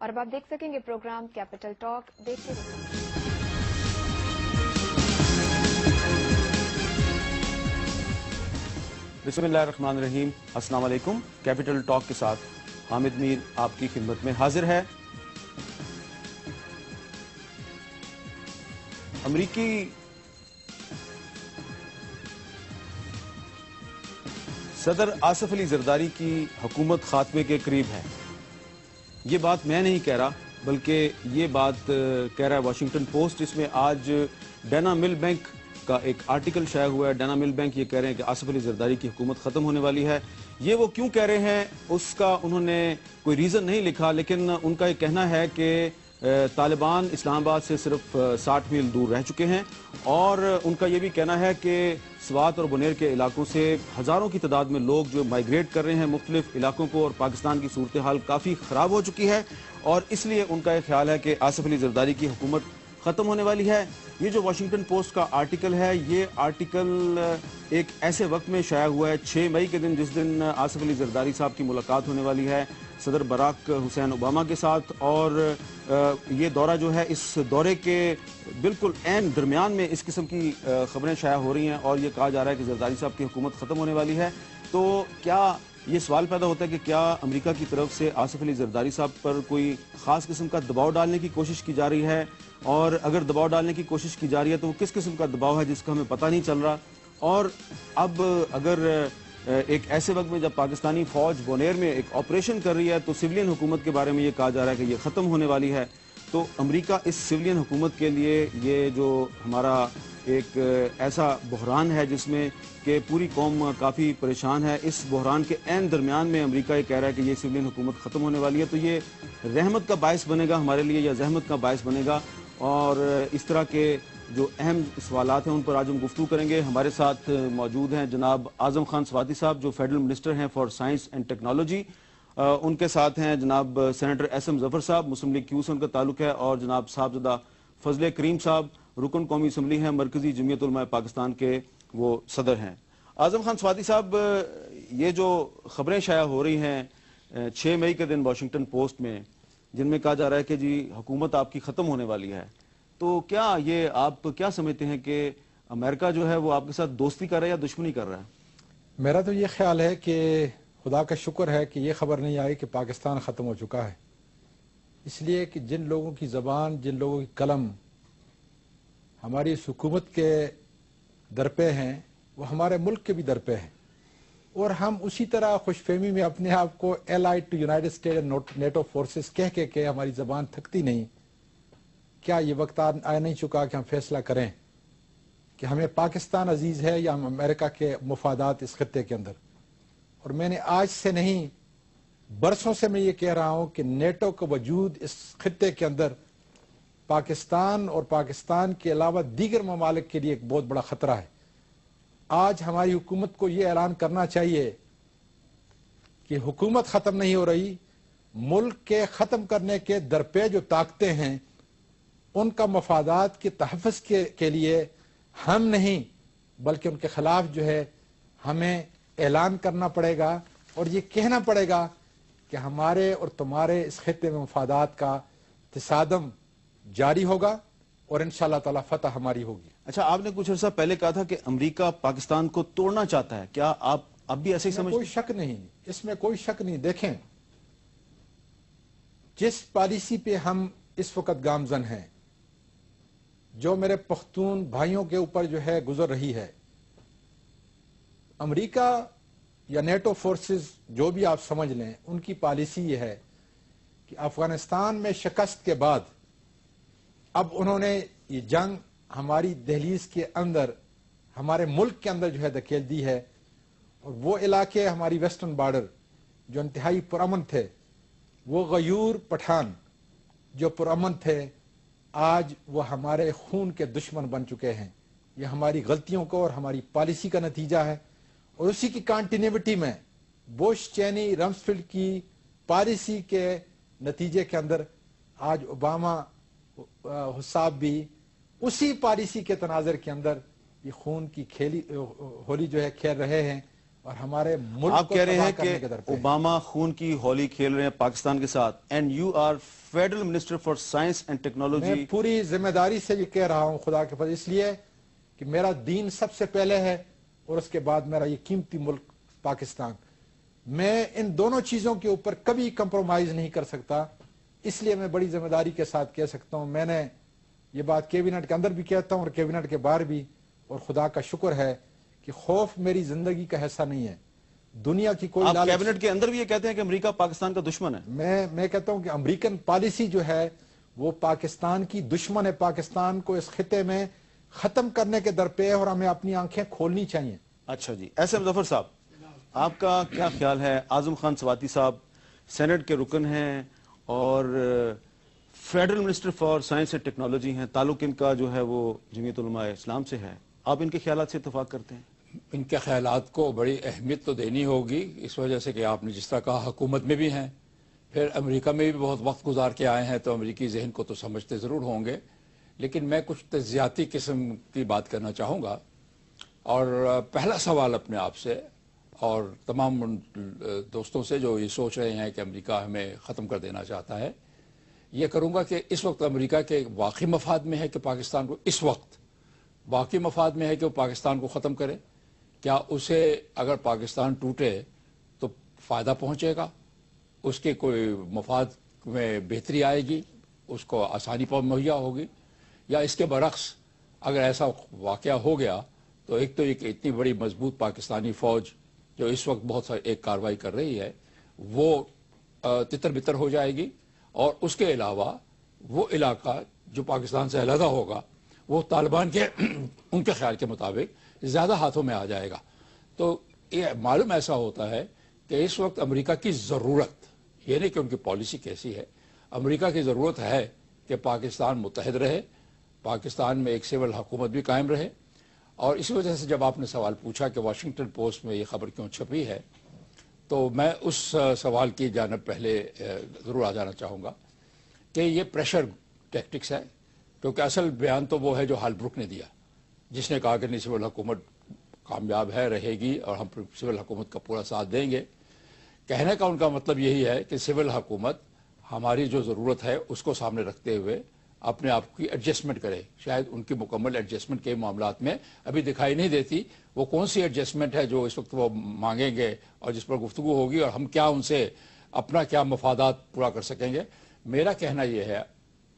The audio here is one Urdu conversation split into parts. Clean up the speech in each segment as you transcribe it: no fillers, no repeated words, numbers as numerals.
اور اب آپ دیکھ سکیں گے پروگرام کیپٹل ٹاک. دیکھتے رہیے. بسم اللہ الرحمن الرحیم. السلام علیکم. کیپٹل ٹاک کے ساتھ حامد میر آپ کی خدمت میں حاضر ہے. امریکی صدر آصف علی زرداری کی حکومت خاتمے کے قریب ہے. یہ بات میں نہیں کہہ رہا بلکہ یہ بات کہہ رہا ہے واشنگٹن پوسٹ. اس میں آج ڈینا مل بینک کا ایک آرٹیکل شائع ہوا ہے. ڈینا مل بینک یہ کہہ رہے ہیں کہ آصف علی زرداری کی حکومت ختم ہونے والی ہے. یہ وہ کیوں کہہ رہے ہیں اس کا انہوں نے کوئی ریزن نہیں لکھا، لیکن ان کا یہ کہنا ہے کہ طالبان اسلام آباد سے صرف 60 میل دور رہ چکے ہیں، اور ان کا یہ بھی کہنا ہے کہ سوات اور بنیر کے علاقوں سے ہزاروں کی تعداد میں لوگ جو مائیگریٹ کر رہے ہیں مختلف علاقوں کو، اور پاکستان کی صورتحال کافی خراب ہو چکی ہے، اور اس لیے ان کا یہ خیال ہے کہ آصف علی زرداری کی حکومت ختم ہونے والی ہے. یہ جو واشنگٹن پوسٹ کا آرٹیکل ہے، یہ آرٹیکل ایک ایسے وقت میں شائع ہوا ہے 6 مئی کے دن، جس دن آصف علی زرداری صاحب کی ملاقات ہونے والی ہے صدر براک حسین اوباما کے ساتھ. اور یہ دورہ جو ہے، اس دورے کے بالکل عین درمیان میں اس قسم کی خبریں شائع ہو رہی ہیں، اور یہ کہا جا رہا ہے کہ زرداری صاحب کی حکومت ختم ہونے والی ہے. تو کیا یہ سوال پیدا ہوتا ہے کہ کیا امریکہ کی طرف سے آصف علی زرداری صاحب پر کوئی خاص قسم کا دباؤ ڈالنے کی کوشش کی جا رہی ہے؟ اور اگر دباؤ ڈالنے کی کوشش کی جا رہی ہے تو وہ کس قسم کا دباؤ ہے جس کا ہمیں پتہ نہیں چل رہا؟ اور اب اگر ایک ایسے وقت میں جب پاکستانی فوج بونیر میں ایک آپریشن کر رہی ہے تو سویلین حکومت کے بارے میں یہ کہا جا رہا ہے کہ یہ ختم ہونے والی ہے، تو امریکہ اس سویلین حکومت کے لیے یہ جو ہمارا ایک ایسا بحران ہے جس میں کہ پوری قوم کافی پریشان ہے، اس بحران کے عین درمیان میں امریکہ یہ کہہ رہا ہے کہ یہ سویلین حکومت ختم ہونے والی ہے، تو یہ رحمت کا باعث بنے گا ہمارے لیے یا زحمت کا باعث بنے گا؟ اور اس طرح کے جو اہم سوالات ہیں ان پر آج ہم گفتگو کریں گے. ہمارے ساتھ موجود ہیں جناب اعظم خان سواتی صاحب جو فیڈرل منسٹر ہیں فار سائنس اینڈ ٹیکنالوجی. ان کے ساتھ ہیں جناب سینیٹر ایس ایم ظفر صاحب، مسلم لیگ کیو سے ان کا تعلق ہے، اور جناب صاحبزادہ فضل کریم صاحب رکن قومی اسمبلی ہیں، مرکزی جمعیت علماء پاکستان کے وہ صدر ہیں. اعظم خان سواتی صاحب، یہ جو خبریں شائع ہو رہی ہیں 6 مئی کے دن واشنگٹن پوسٹ میں، جن میں کہا جا رہا ہے کہ جی حکومت آپ کی ختم ہونے والی ہے، تو کیا یہ آپ کیا سمجھتے ہیں کہ امریکہ جو ہے وہ آپ کے ساتھ دوستی کر رہا ہے یا دشمنی کر رہا ہے؟ میرا تو یہ خیال ہے کہ خدا کا شکر ہے کہ یہ خبر نہیں آئی کہ پاکستان ختم ہو چکا ہے، اس لیے کہ جن لوگوں کی زبان، جن لوگوں کی قلم ہماری اس حکومت کے درپے ہیں وہ ہمارے ملک کے بھی درپے ہیں، اور ہم اسی طرح خوش فہمی میں اپنے آپ کو allied to United State and NATO forces کہہ کے ہماری زبان تھکتی نہیں. کیا یہ وقت آیا نہیں چکا کہ ہم فیصلہ کریں کہ ہمیں پاکستان عزیز ہے یا ہم امریکہ کے مفادات اس خطے کے اندر؟ اور میں نے آج سے نہیں برسوں سے میں یہ کہہ رہا ہوں کہ نیٹو کا وجود اس خطے کے اندر پاکستان اور پاکستان کے علاوہ دیگر ممالک کے لیے ایک بہت بڑا خطرہ ہے. آج ہماری حکومت کو یہ اعلان کرنا چاہیے کہ حکومت ختم نہیں ہو رہی، ملک کے ختم کرنے کے درپے جو طاقتیں ہیں ان کا مفادات کے تحفظ کے لیے ہم نہیں بلکہ ان کے خلاف جو ہے ہمیں اعلان کرنا پڑے گا، اور یہ کہنا پڑے گا کہ ہمارے اور تمہارے اس خطے میں مفادات کا تصادم جاری ہوگا اور انشاءاللہ تعالی فتح ہماری ہوگی. اچھا، آپ نے کچھ عرصہ پہلے کہا تھا کہ امریکہ پاکستان کو توڑنا چاہتا ہے، کیا آپ اب بھی ایسے ہی سمجھتے ہیں؟ کوئی شک نہیں، اس میں کوئی شک نہیں. دیکھیں، جس پالیسی پہ ہم اس وقت گامزن ہیں، جو میرے پختون بھائیوں کے اوپر جو ہے گزر رہی ہے، امریکہ یا نیٹو فورسز جو بھی آپ سمجھ لیں، ان کی پالیسی یہ ہے کہ افغانستان میں شکست کے بعد اب انہوں نے یہ جنگ ہماری دہلیز کے اندر، ہمارے ملک کے اندر جو ہے دھکیل دی ہے، اور وہ علاقے ہماری ویسٹرن بارڈر جو انتہائی پرامن تھے، وہ غیور پٹھان جو پرامن تھے، آج وہ ہمارے خون کے دشمن بن چکے ہیں. یہ ہماری غلطیوں کو اور ہماری پالیسی کا نتیجہ ہے، اور اسی کی کانٹینیوٹی میں بوش چینی رمسفیلڈ کی پالیسی کے نتیجے کے اندر آج اوباما صاحب بھی اسی پالیسی کے تناظر کے اندر یہ خون کی ہولی جو ہے کھیل رہے ہیں، اور ہمارے ملک آپ کو کہہ رہے تباہ ہیں کرنے کہ کے در پہ ہیں۔ اوباما خون کی ہولی کھیل رہے ہیں پاکستان کے ساتھ، and you are federal minister for science and میں ٹیکنالوجی. پوری ذمہ داری سے یہ کہہ رہا ہوں خدا کے فضل، اس لیے کہ میرا دین سب سے پہلے ہے اور اس کے بعد میرا یہ قیمتی ملک پاکستان. میں ان دونوں چیزوں کے اوپر کبھی کمپرومائز نہیں کر سکتا، اس لیے میں بڑی ذمہ داری کے ساتھ کہہ سکتا ہوں. میں نے یہ بات کیبنٹ کے اندر بھی کہتا ہوں اور کیبنٹ کے باہر بھی، اور خدا کا شکر ہے کہ خوف میری زندگی کا حصہ نہیں ہے. دنیا کی کوئی آپ لالچ، کیبنٹ کے اندر بھی یہ کہتے ہیں کہ امریکہ پاکستان کا دشمن ہے. میں کہتا ہوں کہ امریکن پالیسی جو ہے وہ پاکستان کی دشمن ہے. پاکستان کو اس خطے میں ختم کرنے کے در پہ ہے اور ہمیں اپنی آنکھیں کھولنی چاہیے. اچھا جی، ایس ایم ظفر صاحب، آپ کا کیا خیال ہے؟ اعظم خان سواتی صاحب سینٹ کے رکن ہیں اور federal minister for science and technology ہیں، تعلق ان کا جو ہے وہ جمعیت علماء اسلام سے ہے. آپ ان کے خیالات سے اتفاق کرتے ہیں؟ ان کے خیالات کو بڑی اہمیت تو دینی ہوگی، اس وجہ سے کہ آپ نے جس طرح کہا حکومت میں بھی ہیں، پھر امریکہ میں بھی بہت وقت گزار کے آئے ہیں، تو امریکی ذہن کو تو سمجھتے ضرور ہوں گے. لیکن میں کچھ تجزیاتی قسم کی بات کرنا چاہوں گا. اور پہلا سوال اپنے آپ سے اور تمام ان دوستوں سے جو یہ سوچ رہے ہیں کہ امریکہ ہمیں ختم کر دینا چاہتا ہے، یہ کروں گا کہ اس وقت امریکہ کے واقعی مفاد میں ہے کہ پاکستان کو، اس وقت واقعی مفاد میں ہے کہ وہ پاکستان کو ختم کرے؟ کیا اسے اگر پاکستان ٹوٹے تو فائدہ پہنچے گا؟ اس کے کوئی مفاد میں بہتری آئے گی؟ اس کو آسانی مہیا ہوگی؟ یا اس کے برعکس اگر ایسا واقعہ ہو گیا تو ایک تو ایک اتنی بڑی مضبوط پاکستانی فوج جو اس وقت بہت ساری ایک کارروائی کر رہی ہے وہ تتر بتر ہو جائے گی، اور اس کے علاوہ وہ علاقہ جو پاکستان سے علیحدہ ہوگا وہ طالبان کے ان کے خیال کے مطابق زیادہ ہاتھوں میں آ جائے گا. تو یہ معلوم ایسا ہوتا ہے کہ اس وقت امریکہ کی ضرورت، یہ نہیں کہ ان کی پالیسی کیسی ہے، امریکہ کی ضرورت ہے کہ پاکستان متحد رہے، پاکستان میں ایک سول حکومت بھی قائم رہے. اور اسی وجہ سے جب آپ نے سوال پوچھا کہ واشنگٹن پوسٹ میں یہ خبر کیوں چھپی ہے، تو میں اس سوال کی جانب پہلے ضرور آ جانا چاہوں گا کہ یہ پریشر ٹیکٹکس ہے، کیونکہ اصل بیان تو وہ ہے جو ہالبروک نے دیا، جس نے کہا کہ نہیں سول حکومت کامیاب ہے، رہے گی اور ہم سول حکومت کا پورا ساتھ دیں گے. کہنے کا ان کا مطلب یہی ہے کہ سول حکومت ہماری جو ضرورت ہے اس کو سامنے رکھتے ہوئے اپنے آپ کی ایڈجسٹمنٹ کرے. شاید ان کی مکمل ایڈجسٹمنٹ کے معاملات میں ابھی دکھائی نہیں دیتی. وہ کون سی ایڈجسٹمنٹ ہے جو اس وقت وہ مانگیں گے اور جس پر گفتگو ہوگی، اور ہم کیا ان سے اپنا کیا مفادات پورا کر سکیں گے؟ میرا کہنا یہ ہے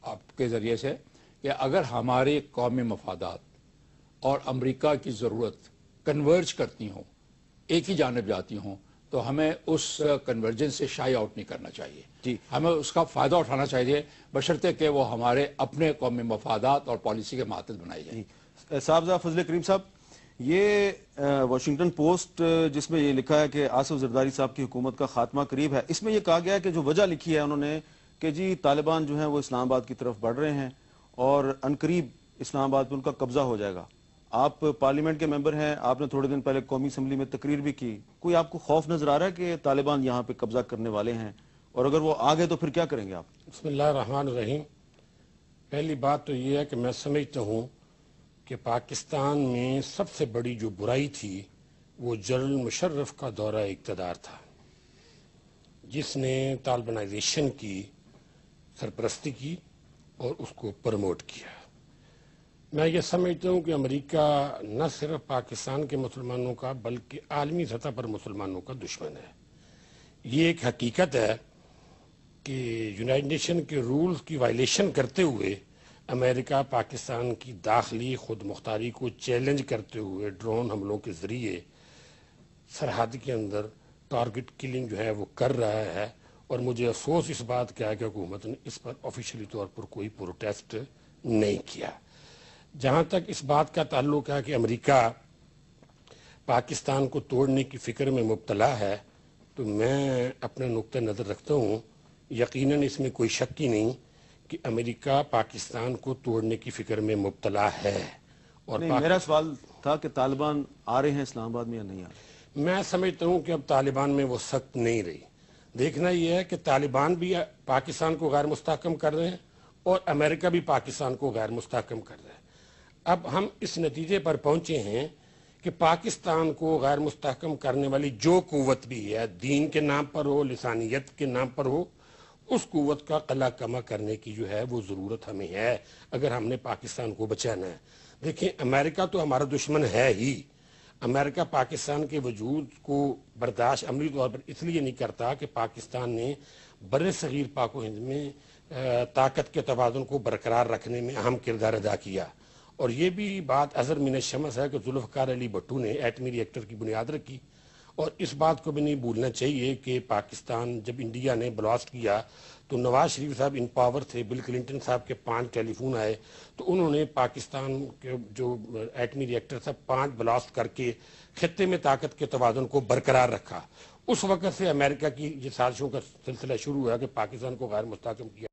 آپ کے ذریعے سے کہ اگر ہمارے قومی مفادات اور امریکہ کی ضرورت کنورج کرتی ہوں، ایک ہی جانب جاتی ہوں، تو ہمیں اس کنورجنس سے شائی آؤٹ نہیں کرنا چاہیے. جی، ہمیں اس کا فائدہ اٹھانا چاہیے، بشرطے کہ وہ ہمارے اپنے قومی مفادات اور پالیسی کے ماتحت بنائی جائے. صاحبزادہ فضل کریم صاحب، یہ واشنگٹن پوسٹ جس میں یہ لکھا ہے کہ آصف زرداری صاحب کی حکومت کا خاتمہ قریب ہے، اس میں یہ کہا گیا ہے کہ جو وجہ لکھی ہے انہوں نے کہ جی طالبان جو ہیں وہ اسلام آباد کی طرف بڑھ رہے ہیں اور عنقریب اسلام آباد پہ ان کا قبضہ ہو جائے گا. آپ پارلیمنٹ کے ممبر ہیں، آپ نے تھوڑے دن پہلے قومی اسمبلی میں تقریر بھی کی. کوئی آپ کو خوف نظر آ رہا ہے کہ طالبان یہاں پہ قبضہ کرنے والے ہیں، اور اگر وہ آ گئے تو پھر کیا کریں گے آپ؟ بسم اللہ الرحمن الرحیم. پہلی بات تو یہ ہے کہ میں سمجھتا ہوں کہ پاکستان میں سب سے بڑی جو برائی تھی وہ جنرل مشرف کا دورہ اقتدار تھا، جس نے طالبانائزیشن کی سرپرستی کی اور اس کو پروموٹ کیا. میں یہ سمجھتا ہوں کہ امریکہ نہ صرف پاکستان کے مسلمانوں کا بلکہ عالمی سطح پر مسلمانوں کا دشمن ہے. یہ ایک حقیقت ہے کہ یونائٹڈ نیشن کے رولز کی وائلیشن کرتے ہوئے امریکہ پاکستان کی داخلی خود مختاری کو چیلنج کرتے ہوئے ڈرون حملوں کے ذریعے سرحد کے اندر ٹارگٹ کلنگ جو ہے وہ کر رہا ہے. اور مجھے افسوس اس بات کا ہے کہ حکومت نے اس پر آفیشلی طور پر کوئی پروٹیسٹ نہیں کیا. جہاں تک اس بات کا تعلق ہے کہ امریکہ پاکستان کو توڑنے کی فکر میں مبتلا ہے، تو میں اپنا نقطہ نظر رکھتا ہوں. یقیناً اس میں کوئی شک ہی نہیں کہ امریکہ پاکستان کو توڑنے کی فکر میں مبتلا ہے. اور نہیں، میرا سوال تھا کہ طالبان آ رہے ہیں اسلام آباد میں یا نہیں آ رہے؟ میں سمجھتا ہوں کہ اب طالبان میں وہ سخت نہیں رہی. دیکھنا یہ ہے کہ طالبان بھی پاکستان کو غیر مستحکم کر رہے ہیں اور امریکہ بھی پاکستان کو غیر مستحکم کر رہا ہے. اب ہم اس نتیجے پر پہنچے ہیں کہ پاکستان کو غیر مستحکم کرنے والی جو قوت بھی ہے، دین کے نام پر ہو، لسانیت کے نام پر ہو، اس قوت کا قلع کما کرنے کی جو ہے وہ ضرورت ہمیں ہے اگر ہم نے پاکستان کو بچانا ہے۔ دیکھیں، امریکہ تو ہمارا دشمن ہے ہی۔ امریکہ پاکستان کے وجود کو برداشت عملی طور پر اس لیے نہیں کرتا کہ پاکستان نے بر صغیر پاک و ہند میں طاقت کے توازن کو برقرار رکھنے میں اہم کردار ادا کیا، اور یہ بھی بات اظہر من الشمس ہے کہ ذوالفقار علی بھٹو نے ایٹمی ری ایکٹر کی بنیاد رکھی، اور اس بات کو بھی نہیں بھولنا چاہیے کہ پاکستان جب انڈیا نے بلاسٹ کیا تو نواز شریف صاحب ان پاور تھے، بل کلنٹن صاحب کے 5 ٹیلی فون آئے تو انہوں نے پاکستان کے جو ایٹمی ری ایکٹر تھا 5 بلاسٹ کر کے خطے میں طاقت کے توازن کو برقرار رکھا۔ اس وقت سے امریکہ کی یہ سازشوں کا سلسلہ شروع ہوا کہ پاکستان کو غیر مستحکم کیا۔